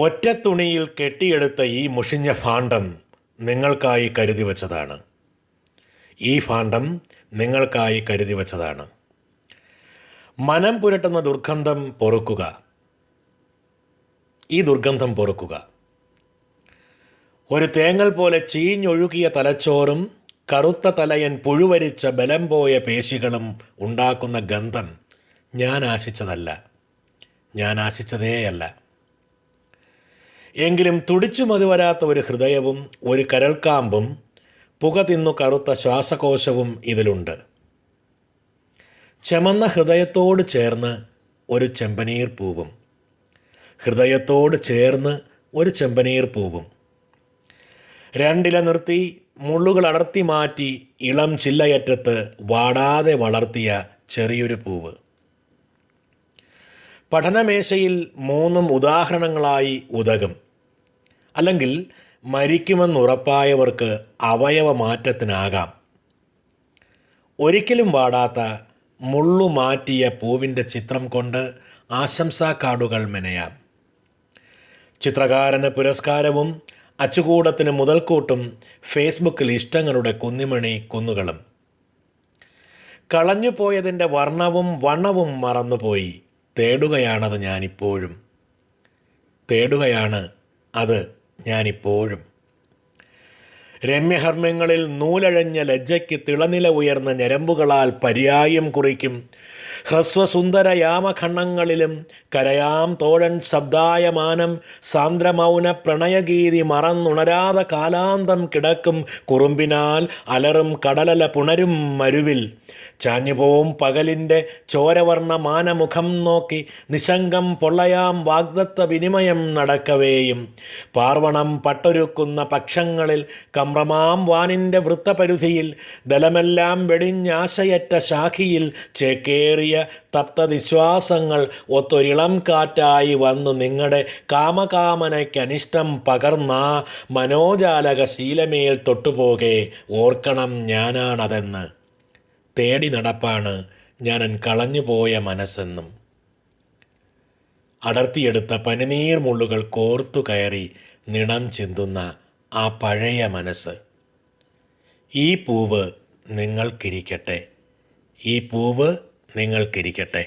ഒറ്റത്തുണിയിൽ കെട്ടിയെടുത്ത ഈ മുഷിഞ്ഞ ഭാണ്ഡം നിങ്ങൾക്കായി കരുതി വച്ചതാണ്. ഈ ഭാണ്ഡം നിങ്ങൾക്കായി കരുതി വച്ചതാണ്. മനം പുരട്ടുന്ന ദുർഗന്ധം പൊറുക്കുക. ഈ ദുർഗന്ധം പൊറുക്കുക. ഒരു തേങ്ങൽ പോലെ ചീഞ്ഞൊഴുകിയ തലച്ചോറും കറുത്ത തലയൻ പുഴുവരിച്ച ബലം പോയ പേശികളും ഉണ്ടാക്കുന്ന ഗന്ധം ഞാൻ ആശിച്ചതല്ല, ഞാൻ ആശിച്ചതേയല്ല. എങ്കിലും തുടിച്ചു മതിവരാത്ത ഒരു ഹൃദയവും ഒരു കരൾക്കാമ്പും പുക തിന്നു കറുത്ത ശ്വാസകോശവും ഇതിലുണ്ട്. ചെമന്ന ഹൃദയത്തോട് ചേർന്ന് ഒരു ചെമ്പനീർ പൂവും, ഹൃദയത്തോട് ചേർന്ന് ഒരു ചെമ്പനീർ പൂവും. രണ്ടില നിർത്തി മുള്ളുകൾ അടർത്തി മാറ്റി ഇളം ചില്ലയറ്റത്ത് വാടാതെ വളർത്തിയ ചെറിയൊരു പൂവ്. പഠനമേശയിൽ മൂന്നും ഉദാഹരണങ്ങളായി ഉതകും. അല്ലെങ്കിൽ മരിക്കുമെന്നുറപ്പായവർക്ക് അവയവ മാറ്റത്തിനാകാം. ഒരിക്കലും വാടാത്ത മുള്ളു മാറ്റിയ പൂവിൻ്റെ ചിത്രം കൊണ്ട് ആശംസാ കാർഡുകൾ മെനയാം. ചിത്രകാരന് പുരസ്കാരവും അച്ചുകൂടത്തിന് മുതൽക്കൂട്ടും ഫേസ്ബുക്കിൽ ഇഷ്ടങ്ങളുടെ കുന്നിമണി കുന്നുകളും. കളഞ്ഞുപോയതിൻ്റെ വർണ്ണവും വണ്ണവും മറന്നുപോയി തേടുകയാണത് ഞാനിപ്പോഴും, തേടുകയാണ് അത് ഞാനിപ്പോഴും. രമ്യഹർമ്മ്യങ്ങളിൽ നൂലഴഞ്ഞ ലജ്ജയ്ക്ക് തിളനില ഉയർന്ന ഞരമ്പുകളാൽ പര്യായം കുറിക്കും ഹ്രസ്വസുന്ദര യാമഖണ്ഡങ്ങളിലും കരയാം തോഴൻ ശബ്ദായമാനം സാന്ദ്രമൗന പ്രണയഗീതി മറന്നുണരാതെ കാലാന്തം കിടക്കും കുറുമ്പിനാൽ അലറും കടലല പുണരും മരുവിൽ ചാഞ്ഞുപോവും പകലിൻ്റെ ചോരവർണ്ണ മാനമുഖം നോക്കി നിശങ്കം പൊള്ളയാം വാഗ്ദത്ത വിനിമയം നടക്കവേയും പാർവണം പട്ടൊരുക്കുന്ന പക്ഷങ്ങളിൽ കമ്രമാം വാനിൻ്റെ വൃത്തപരിധിയിൽ ദലമെല്ലാം വെടിഞ്ഞാശയറ്റ ശാഖിയിൽ ചേക്കേറിയ തപ്തവിശ്വാസങ്ങൾ ഒത്തൊരിളം കാറ്റായി വന്നു നിങ്ങളുടെ കാമകാമനയ്ക്കനിഷ്ടം പകർന്ന മനോജാലക ശീലമേൽ തൊട്ടുപോകെ ഓർക്കണം ഞാനാണതെന്ന്. തേടി നടപ്പാണ് ഞാനൻ കളഞ്ഞുപോയ മനസ്സെന്നും. അടർത്തിയെടുത്ത പനിനീർ മുള്ളുകൾ കോർത്തു കയറി നിണം ചിന്തുന്ന ആ പഴയ മനസ്സ്. ഈ പൂവ് നിങ്ങൾക്കിരിക്കട്ടെ, ഈ പൂവ് നിങ്ങൾക്കിരിക്കട്ടെ.